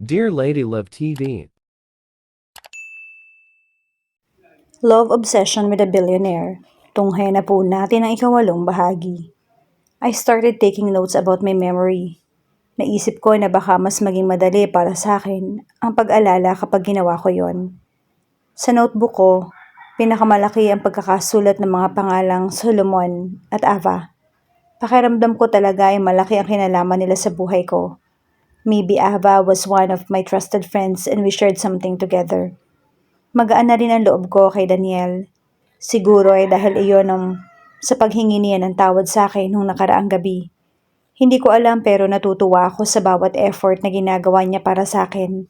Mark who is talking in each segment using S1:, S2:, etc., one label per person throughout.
S1: Dear Lady Love TV.
S2: Love Obsession with a Billionaire. Tunghayan na po natin ang ikawalong bahagi. I started taking notes about my memory. Naisip ko na baka mas maging madali para sa akin ang pag-alala kapag ginawa ko yon. Sa notebook ko, pinakamalaki ang pagkakasulat ng mga pangalang Solomon at Ava. Pakiramdam ko talaga ay malaki ang kinalaman nila sa buhay ko. Maybe Ava was one of my trusted friends and we shared something together. Magaan na rin ang loob ko kay Daniel. Siguro ay dahil iyon sa paghingi niya ng tawad sa akin nung nakaraang gabi. Hindi ko alam pero natutuwa ako sa bawat effort na ginagawa niya para sa akin.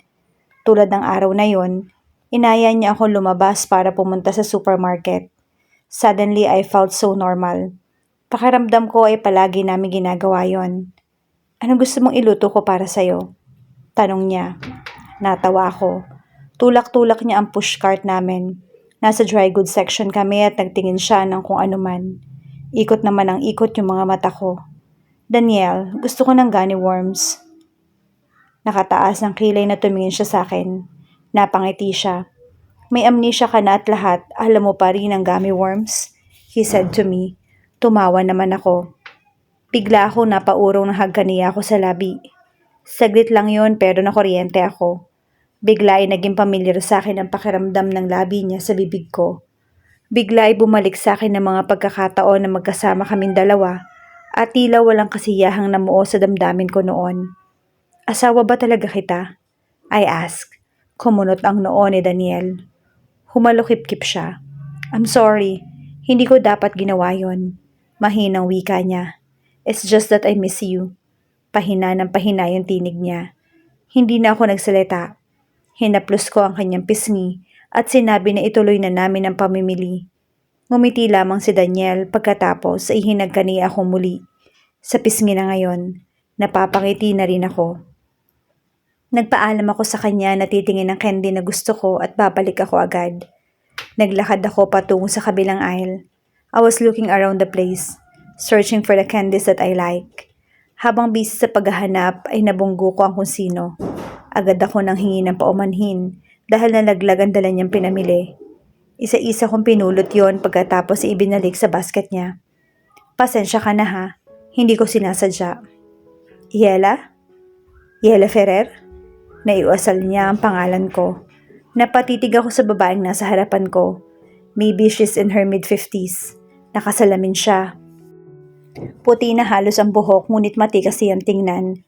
S2: Tulad ng araw na yon, inaya niya ako lumabas para pumunta sa supermarket. Suddenly, I felt so normal. Pakiramdam ko ay palagi namin ginagawa yon. Ano gusto mong iluto ko para sa'yo? Tanong niya. Natawa ako. Tulak-tulak niya ang pushcart namin. Nasa dry goods section kami at nagtingin siya ng kung ano man. Ikot naman ang ikot yung mga mata ko. Daniel, gusto ko ng gummy worms. Nakataas ng kilay na tumingin siya sa akin. Napangiti siya. May amnesia ka na at lahat, alam mo pa rin ang gummy worms? He said to me. Tumawa naman ako. Bigla ako napaurong ng hagkaniya ako sa labi. Saglit lang yon pero nakuryente ako. Bigla ay naging pamilyar sa akin ang pakiramdam ng labi niya sa bibig ko. Bigla ay bumalik sa akin ng mga pagkakataon na magkasama kaming dalawa at tila walang kasiyahang namuo sa damdamin ko noon. Asawa ba talaga kita? I asked. Kumunot ang noo ni Daniel. Humalukip-kip siya. I'm sorry, hindi ko dapat ginawa yon. Mahinang wika niya. It's just that I miss you. Pahina ng pahina yung tinig niya. Hindi na ako nagsalita. Hinaplos ko ang kanyang pisngi at sinabi na ituloy na namin ang pamimili. Ngumiti lamang si Daniel pagkatapos ay hinagkaniya ako muli. Sa pisngi na ngayon, napapangiti na rin ako. Nagpaalam ako sa kanya na titingin ng candy na gusto ko at babalik ako agad. Naglakad ako patungo sa kabilang aisle. I was looking around the place, searching for the candies that I like. Habang busy sa paghahanap ay nabunggo ko ang kung sino. Agad ako nang hingi ng paumanhin dahil nalaglag ang dala niyang pinamili. Isa-isa kong pinulot yon pagkatapos ibinalik sa basket niya. Pasensya ka na ha, hindi ko sinasadya. Yela? Yela Ferrer? Naiuasal niya ang pangalan ko. Napatitig ako sa babaeng nasa harapan ko. Maybe she's in her mid-50s. Nakasalamin siya. Puti na halos ang buhok ngunit matikas siyang tingnan.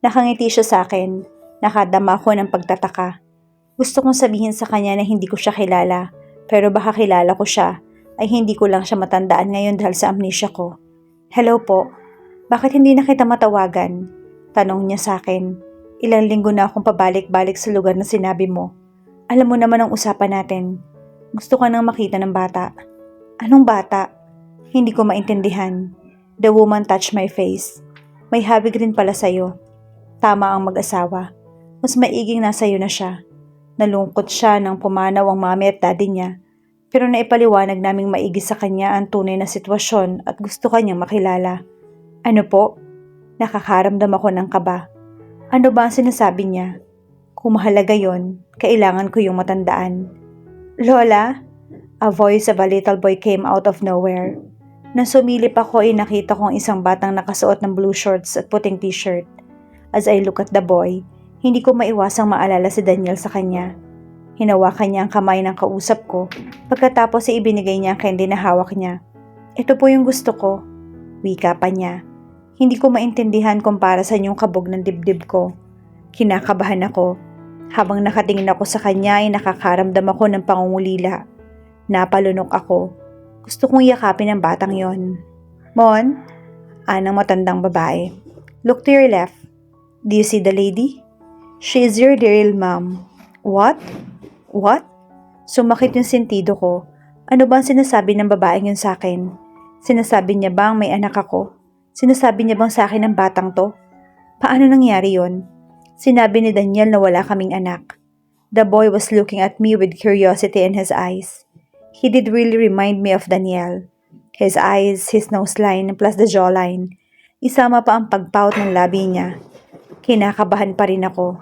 S2: Nakangiti siya sa akin. Nakadama ko ng pagtataka. Gusto kong sabihin sa kanya na hindi ko siya kilala, pero baka kilala ko siya, ay hindi ko lang siya matandaan ngayon dahil sa amnesia ko. Hello po, bakit hindi na kita matawagan? Tanong niya sa akin. Ilang linggo na akong pabalik-balik sa lugar na sinabi mo. Alam mo naman ang usapan natin. Gusto ka nang makita ng bata. Anong bata? Hindi ko maintindihan. The woman touched my face. May habig rin pala sa'yo. Tama ang mag-asawa. Mas maiging nasa iyo na siya. Nalungkot siya nang pumanaw ang mami at daddy niya. Pero naipaliwanag naming maigi sa kanya ang tunay na sitwasyon at gusto kanyang makilala. Ano po? Nakakaramdam ako ng kaba. Ano ba ang sinasabi niya? Kung mahalaga yon, kailangan ko yung matandaan. Lola? A voice of a little boy came out of nowhere. Nang sumilip ako ay nakita ko ang isang batang nakasuot ng blue shorts at puting t-shirt. As I look at the boy, hindi ko maiwasang maalala si Daniel sa kanya. Hinawakan niya ang kamay ng kausap ko, pagkatapos ay ibinigay niya ang candy na hawak niya. Ito po yung gusto ko. Wika pa niya. Hindi ko maintindihan kung para sa yung kabog ng dibdib ko. Kinakabahan ako. Habang nakatingin ako sa kanya ay nakakaramdam ako ng pangungulila. Napalunok ako. Gusto kong yakapin ang batang yon. Mon? Anang matandang babae. Look to your left. Do you see the lady? She is your real mom. What? What? Sumakit yung sentido ko. Ano ba ang sinasabi ng babaeng yun sa akin? Sinasabi niya bang may anak ako? Sinasabi niya bang sa akin ng batang to? Paano nangyari yon? Sinabi ni Daniel na wala kaming anak. The boy was looking at me with curiosity in his eyes. He did really remind me of Daniel. His eyes, his nose line, plus the jawline. Isama pa ang pagpout ng labi niya. Kinakabahan pa rin ako.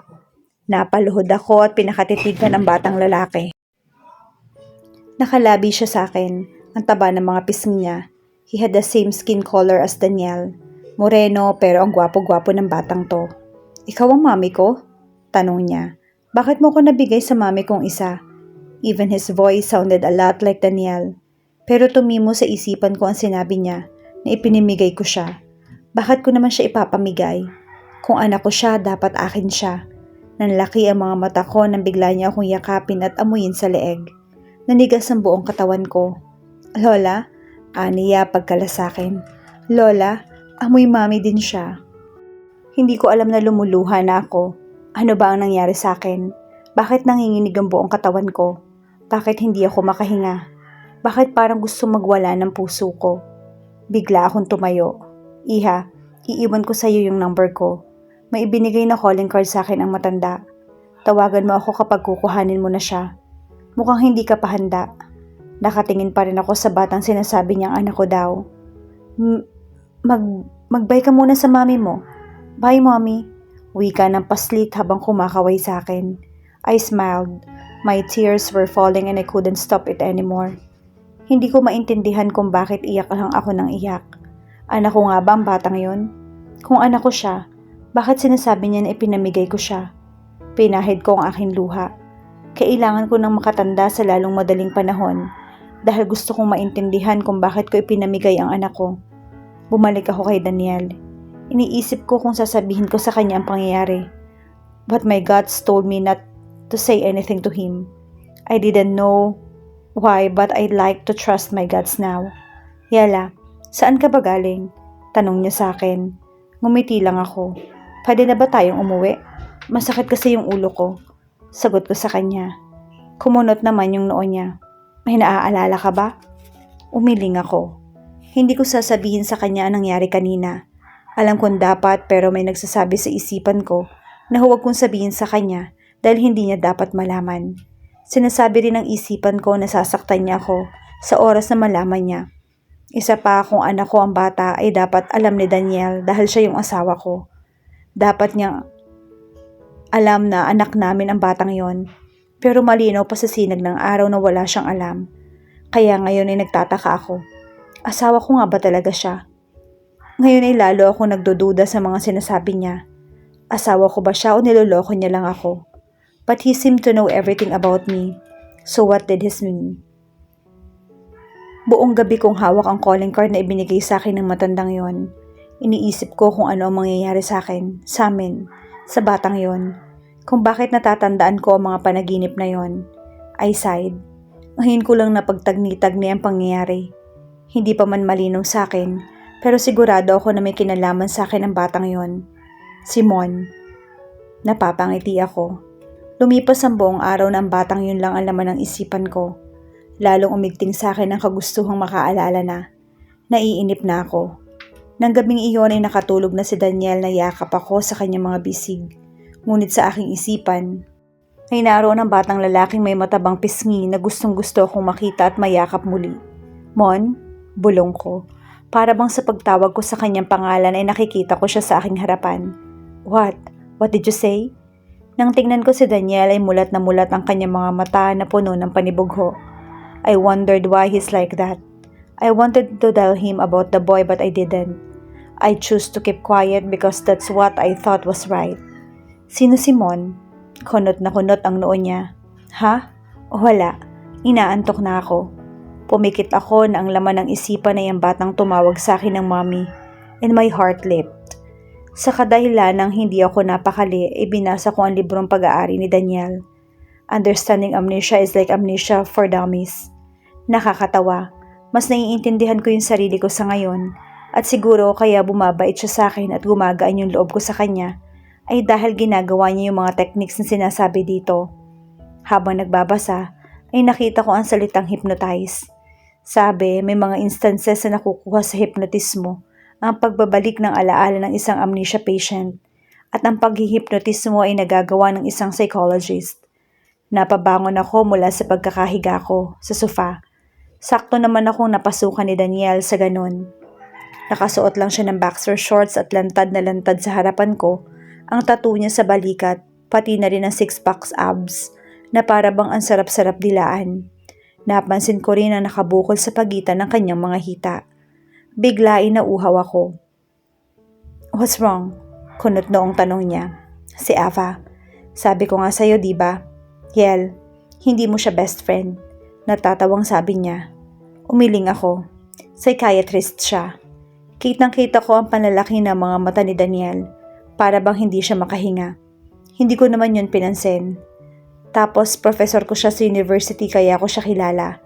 S2: Napaluhod ako at pinakatitigan ng batang lalaki. Nakalabi siya sa akin, ang taba ng mga pisngi niya. He had the same skin color as Daniel. Moreno pero ang gwapo-gwapo ng batang to. Ikaw ang mami ko? Tanong niya. Bakit mo ko nabigay sa mami kong isa? Even his voice sounded a lot like Daniel. Pero tumimo sa isipan ko ang sinabi niya na ipinimigay ko siya. Bakit ko naman siya ipapamigay? Kung anak ko siya, dapat akin siya. Nanlaki ang mga mata ko nang bigla niya akong yakapin at amuyin sa leeg. Nanigas ang buong katawan ko. Lola, aniya pagkalasakin. Lola, amoy mami din siya. Hindi ko alam na lumuluha na ako. Ano ba ang nangyari sa akin? Bakit nanginginig ang buong katawan ko? Bakit hindi ako makahinga? Bakit parang gusto magwala ng puso ko? Bigla akong tumayo. Iha, iiwan ko sa iyo yung number ko. May ibinigay na calling card sa akin ang matanda. Tawagan mo ako kapag kukuhanin mo na siya. Mukhang hindi ka pa handa. Nakatingin pa rin ako sa batang sinasabi niyang anak ko daw. Magbay ka muna sa mami mo. Bye, mommy. Wika ng paslit habang kumakaway sa akin. I smiled. My tears were falling and I couldn't stop it anymore. Hindi ko maintindihan kung bakit iyak lang ako ng iyak. Anak ko nga ba ang batang yon? Kung anak ko siya, bakit sinasabi niya na ipinamigay ko siya? Pinahid ko ang aking luha. Kailangan ko nang makatanda sa lalong madaling panahon dahil gusto kong maintindihan kung bakit ko ipinamigay ang anak ko. Bumalik ako kay Daniel. Iniisip ko kung sasabihin ko sa kanya ang pangyayari. But my guts told me not to say anything to him. I didn't know why but I'd like to trust my guts now. Yala, saan ka ba galing? Tanong niya sa akin. Ngumiti lang ako. Pwede na ba tayong umuwi? Masakit kasi yung ulo ko. Sagot ko sa kanya. Kumunot naman yung noo niya. May naaalala ka ba? Umiling ako. Hindi ko sasabihin sa kanya ang nangyari kanina. Alam kong dapat pero may nagsasabi sa isipan ko na huwag kong sabihin sa kanya dahil hindi niya dapat malaman. Sinasabi rin ng isipan ko na sasaktan niya ako sa oras na malaman niya. Isa pa kung anak ko ang bata ay dapat alam ni Daniel dahil siya yung asawa ko. Dapat niyang alam na anak namin ang batang yon. Pero malinaw pa sa sinag ng araw na wala siyang alam. Kaya ngayon ay nagtataka ako. Asawa ko nga ba talaga siya? Ngayon ay lalo ako nagdududa sa mga sinasabi niya. Asawa ko ba siya o niloloko niya lang ako? But he seemed to know everything about me. So what did this mean? Buong gabi kong hawak ang calling card na ibinigay sa akin ng matandang yon. Iniisip ko kung ano ang mangyayari sa akin, sa amin, sa batang yon. Kung bakit natatandaan ko ang mga panaginip na yon. I sighed. Ngayon ko lang napagtagni-tagni ang pangyayari. Hindi pa man malinaw sa akin, pero sigurado ako na may kinalaman sa akin ang batang yon. Simon. Napapangiti ako. Lumipas ang buong araw na ang batang yun lang ang laman ng isipan ko. Lalong umigting sa akin ang kagustuhang makaalala na. Naiinip na ako. Nang gabing iyon ay nakatulog na si Daniel na yakap ako sa kanyang mga bisig. Ngunit sa aking isipan, ay naroon ang batang lalaking may matabang pisngi na gustong-gusto akong makita at mayakap muli. Mon, bulong ko. Para bang sa pagtawag ko sa kanyang pangalan ay nakikita ko siya sa aking harapan. What? What did you say? Nang tingnan ko si Daniel ay mulat na mulat ang kanyang mga mata na puno ng panibugho. I wondered why he's like that. I wanted to tell him about the boy but I didn't. I chose to keep quiet because that's what I thought was right. Sino si Mon? Kunot na kunot ang noo niya. Ha? O wala. Inaantok na ako. Pumikit ako na ang laman ng isipan ay ang batang tumawag sa akin ng mommy. And my heart leaped. Sa kadahilan ng hindi ako napakali, ibinasa ko ang librong pag-aari ni Daniel. Understanding Amnesia is like Amnesia for Dummies. Nakakatawa. Mas naiintindihan ko yung sarili ko sa ngayon. At siguro kaya bumabait siya sa akin at gumagaan yung loob ko sa kanya ay dahil ginagawa niya yung mga techniques na sinasabi dito. Habang nagbabasa, ay nakita ko ang salitang hypnotize. Sabi, may mga instances na nakukuha sa hypnotismo ang pagbabalik ng alaala ng isang amnesia patient at ang paghihipnotismo ay nagagawa ng isang psychologist. Napabangon ako mula sa pagkakahiga ko sa sofa. Sakto naman akong napasukan ni Daniel sa ganun. Nakasuot lang siya ng boxer shorts at lantad na lantad sa harapan ko ang tattoo niya sa balikat. pati na rin ang six-packs abs na para bang ang sarap-sarap dilaan. Napansin ko rin na nakabukol sa pagitan ng kanyang mga hita. Biglain nauhaw ako. "What's wrong?" Kunot noong tanong niya. "Si Ava. Sabi ko nga sa'yo, diba? Yel, hindi mo siya best friend." Natatawang sabi niya. Umiling ako. Psychiatrist siya. Kitang-kita ko ang panlalaki ng mga mata ni Daniel. Para bang hindi siya makahinga. Hindi ko naman yun pinansin. Tapos professor ko siya sa university kaya ko siya kilala.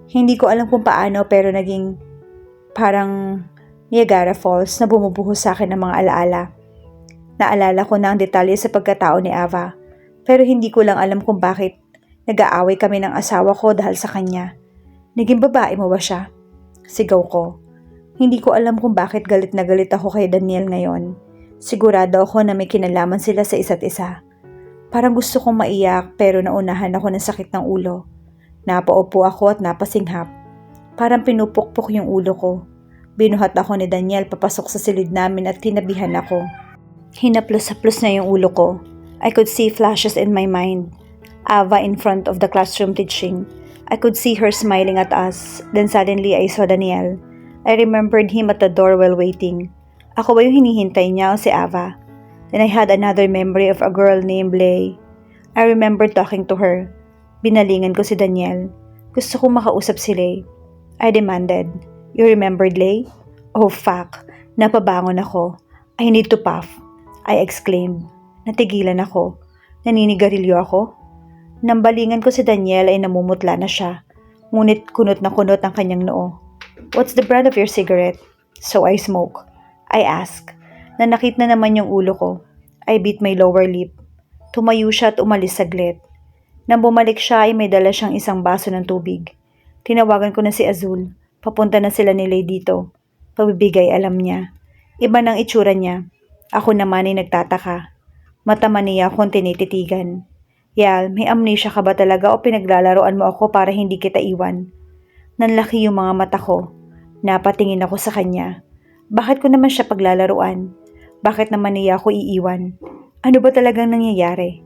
S2: Hindi ko alam kung paano pero naging parang Niagara Falls na bumubuhos sa akin ng mga alaala. Naalala ko na ang detalye sa pagkatao ni Ava. Pero hindi ko lang alam kung bakit nag-aaway kami ng asawa ko dahil sa kanya. "Naging babae mo ba siya?" Sigaw ko. Hindi ko alam kung bakit galit na galit ako kay Daniel ngayon. Sigurado ako na may kinalaman sila sa isa't isa. Parang gusto kong maiyak pero naunahan ako ng sakit ng ulo. Napaupo ako at napasinghap. Parang pinupukpok yung ulo ko. Binuhat ako ni Daniel papasok sa silid namin at tinabihan ako. Hinaplos-haplos na yung ulo ko. I could see flashes in my mind. Ava in front of the classroom teaching. I could see her smiling at us. Then suddenly I saw Daniel. I remembered him at the door while waiting. Ako ba yung hinihintay niya o si Ava? Then I had another memory of a girl named Lay. I remember talking to her. Binalingan ko si Daniel. Gusto kong makausap si Lay. I demanded, "You remembered Lay?" "Oh fuck." Napabangon ako. "I need to puff." I exclaimed. Natigilan ako. Naninigarilyo ako? Nambalingan ko si Daniel ay namumutla na siya. Ngunit kunot na kunot ang kanyang noo. "What's the brand of your cigarette?" "So I smoke." I ask. Nanakit na naman yung ulo ko. I bit my lower lip. Tumayo siya at umalis saglit. Nang bumalik siya ay may dala siyang isang baso ng tubig. Tinawagan ko na si Azul. Papunta na sila ni Lay dito. Pabibigay alam niya. Iba ng itsura niya. Ako naman ay nagtataka. Mata maniya akong tinititigan. "Yal, may amnesia ka ba talaga o pinaglalaroan mo ako para hindi kita iwan?" Nanlaki yung mga mata ko. Napatingin ako sa kanya. Bakit ko naman siya paglalaruan? Bakit naman niya ako iiwan? Ano ba talagang nangyayari?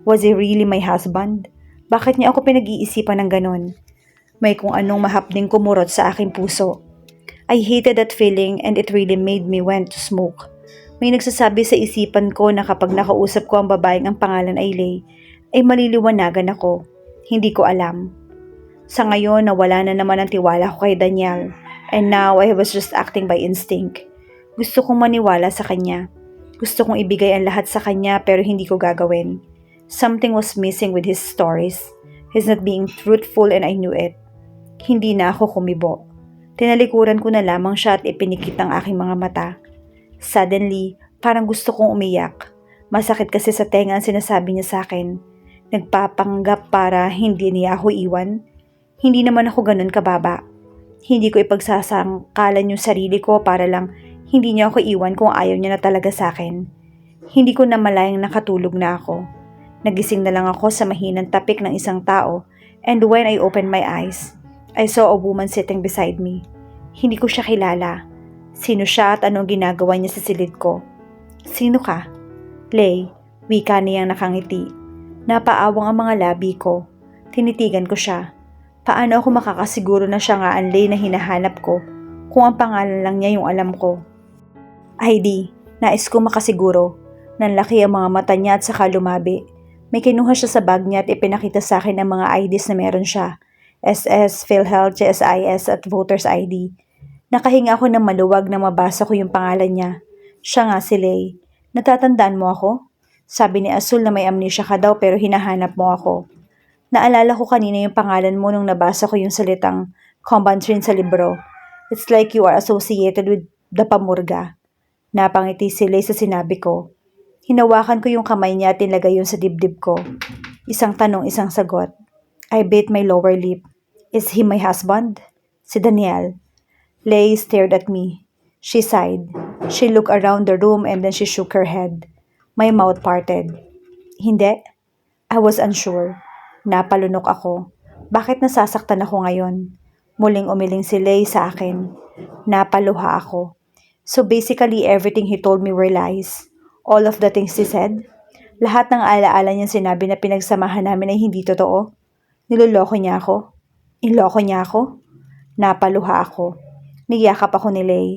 S2: Was he really my husband? Bakit niya ako pinag-iisipan ng ganon? May kung anong mahapding kumurot sa aking puso. I hated that feeling and it really made me want to smoke. May nagsasabi sa isipan ko na kapag nakausap ko ang babaeng ang pangalan ay Lay, ay maliliwanagan ako. Hindi ko alam. Sa ngayon, nawala na naman ang tiwala ko kay Daniel. And now, I was just acting by instinct. Gusto kong maniwala sa kanya. Gusto kong ibigay ang lahat sa kanya pero hindi ko gagawin. Something was missing with his stories. He's not being truthful and I knew it. Hindi na ako kumibo. Tinalikuran ko na lamang siya at ipinikit ang aking mga mata. Suddenly, parang gusto kong umiyak. Masakit kasi sa tenga ang sinasabi niya sa akin. Nagpapanggap para hindi niya ako iwan. Hindi naman ako ganun kababa. Hindi ko ipagsasangkalan yung sarili ko para lang hindi niya ako iwan kung ayaw niya na talaga sa akin. Hindi ko na malayang nakatulog na ako. Nagising na lang ako sa mahinang tapik ng isang tao and when I opened my eyes, I saw a woman sitting beside me. Hindi ko siya kilala. Sino siya at anong ginagawa niya sa silid ko? "Sino ka?" "Lay," wika niyang nakangiti. Napaawang ang mga labi ko. Tinitigan ko siya. Paano ako makakasiguro na siya nga ang Lay na hinahanap ko kung ang pangalan lang niya yung alam ko? "ID, nais ko makasiguro." Nanlaki ang mga mata niya at saka lumabi. May kinuha siya sa bag niya at ipinakita sa akin ang mga IDs na meron siya. SS, PhilHealth, GSIS at Voters ID. Nakahinga ako ng maluwag na mabasa ko yung pangalan niya. Siya nga si Lay. "Natatandaan mo ako?" Sabi ni Azul na may amnesia ka daw pero hinahanap mo ako. Naalala ko kanina yung pangalan mo nung nabasa ko yung salitang Combantrin sa libro. It's like you are associated with the Pamurga. Napangiti si Lay sa sinabi ko. Hinawakan ko yung kamay niya at tinlagay yun sa dibdib ko. Isang tanong, isang sagot. I bit my lower lip. Is he my husband? Si Daniel. Lay stared at me. She sighed. She looked around the room and then she shook her head. My mouth parted. Hindi. I was unsure. Napalunok ako. Bakit nasasaktan ako ngayon? Muling umiling si Lay sa akin. Napaluha ako. So basically everything he told me were lies. All of the things he said. Lahat ng alaala niyang sinabi na pinagsamahan namin ay hindi totoo. Niloloko niya ako. Iloko niya ako. Napaluha ako. Niyakap ako ni Lay.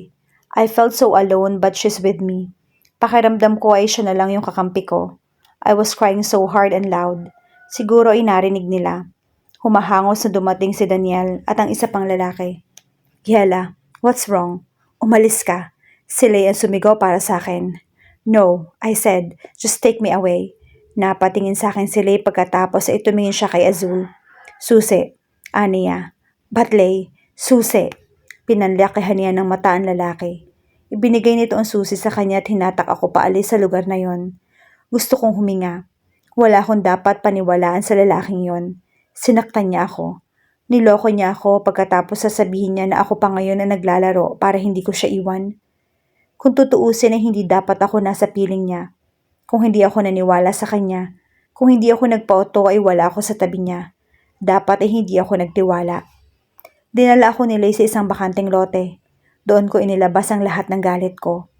S2: I felt so alone but she's with me. Pakiramdam ko ay siya na lang yung kakampi ko. I was crying so hard and loud. Siguro ay narinig nila. Humahangos na dumating si Daniel at ang isa pang lalaki. Yela, what's wrong? Umalis ka. Si Lay ang sumigaw para sa akin. No, I said, just take me away. Napatingin sa akin si Lay pagkatapos ay tumingin siya kay Azul. Susi, aniya. But Lay, susi. Pinanlakihan niya ng mata ang lalaki. Ibinigay nito ang susi sa kanya at hinatak ako paalis sa lugar na yon. Gusto kong huminga. Wala akong dapat paniwalaan sa lalaking yon. Sinaktan niya ako. Niloko niya ako pagkatapos sasabihin niya na ako pa ngayon na naglalaro para hindi ko siya iwan. Kung tutuusin ay hindi dapat ako nasa piling niya. Kung hindi ako naniwala sa kanya. Kung hindi ako nagpauto ay wala ako sa tabi niya. Dapat ay hindi ako nagtiwala. Dinala ako ni Lay sa isang bakanteng lote. Doon ko inilabas ang lahat ng galit ko.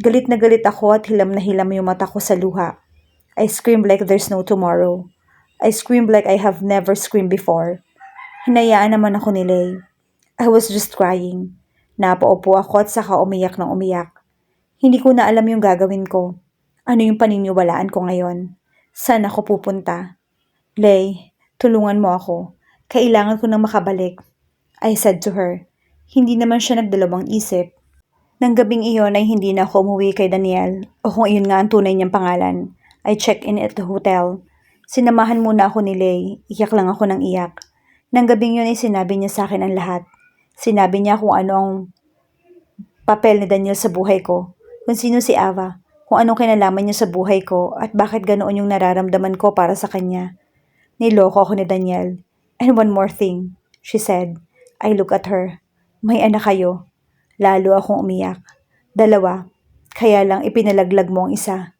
S2: Galit na galit ako at hilam na hilam yung mata ko sa luha. I screamed like there's no tomorrow. I screamed like I have never screamed before. Hinayaan naman ako ni Lay. I was just crying. Napaupo ako at saka umiyak ng umiyak. Hindi ko na alam yung gagawin ko. Ano yung paniniwalaan ko ngayon? Saan ako pupunta? Lay, tulungan mo ako. Kailangan ko nang makabalik. I said to her. Hindi naman siya nagdalawang isip. Nang gabing iyon ay hindi na ako umuwi kay Daniel o kung iyon nga ang tunay niyang pangalan. I checked in at the hotel. Sinamahan muna ako ni Lay. Iyak lang ako ng iyak. Nang gabing yun ay sinabi niya sa akin ang lahat. Sinabi niya kung ano ang papel ni Daniel sa buhay ko. Kung sino si Ava. Kung anong kinalaman niya sa buhay ko at bakit ganoon yung nararamdaman ko para sa kanya. Niloko ako ni Daniel. And one more thing, she said. I look at her. May anak kayo. Lalo akong umiyak. 2. Kaya lang ipinalaglag mo ang isa.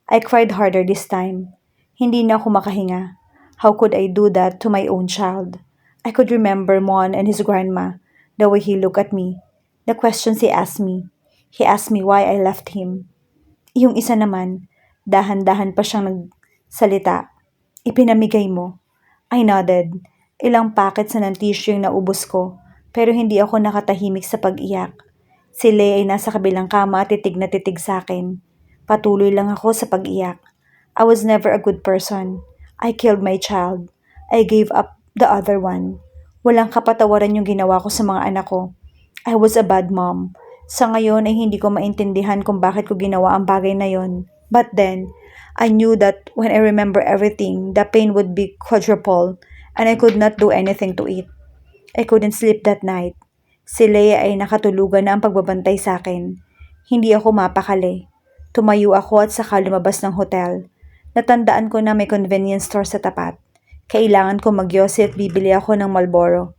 S2: I cried harder this time. Hindi na ako makahinga. How could I do that to my own child? I could remember Mon and his grandma, the way he looked at me, the questions he asked me. He asked me why I left him. Yung isa naman, dahan-dahan pa siyang nagsalita. Ipinamigay mo. I nodded. Ilang packets na ng tissue yung naubos ko, pero hindi ako nakatahimik sa pag-iyak. Si Lay ay nasa kabilang kama at titig na titig sa akin. Patuloy lang ako sa pag-iyak. I was never a good person. I killed my child. I gave up the other one. Walang kapatawaran yung ginawa ko sa mga anak ko. I was a bad mom. Sa ngayon ay hindi ko maintindihan kung bakit ko ginawa ang bagay na yon. But then, I knew that when I remember everything, the pain would be quadruple and I could not do anything to eat. I couldn't sleep that night. Si Leia ay nakatulugan na ang pagbabantay sa akin. Hindi ako mapakali. Tumayo ako at saka lumabas ng hotel. Natandaan ko na may convenience store sa tapat. Kailangan ko magyosi at bibili ako ng Marlboro.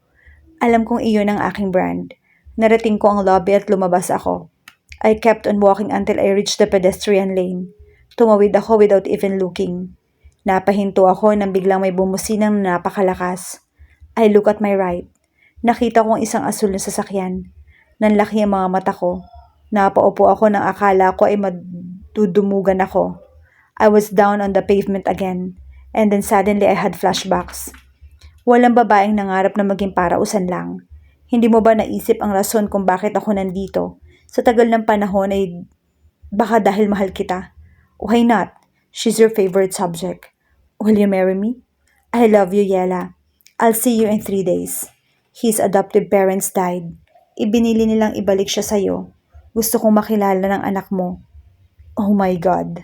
S2: Alam kong iyon ang aking brand. Narating ko ang lobby at lumabas ako. I kept on walking until I reached the pedestrian lane. Tumawid ako without even looking. Napahinto ako nang biglang may bumusinang napakalakas. I look at my right. Nakita kong isang asul na sasakyan. Nanlaki ang mga mata ko. Napaupo ako nang akala ko ay madudumugan ako. I was down on the pavement again. And then suddenly I had flashbacks. Walang babaeng nangarap na maging parausan lang. Hindi mo ba naisip ang rason kung bakit ako nandito? Sa tagal ng panahon ay baka dahil mahal kita. Why not? She's your favorite subject. Will you marry me? I love you, Yela. I'll see you in 3 days. His adoptive parents died. Ibinili nilang ibalik siya sa'yo. Gusto kong makilala ng anak mo. Oh my God.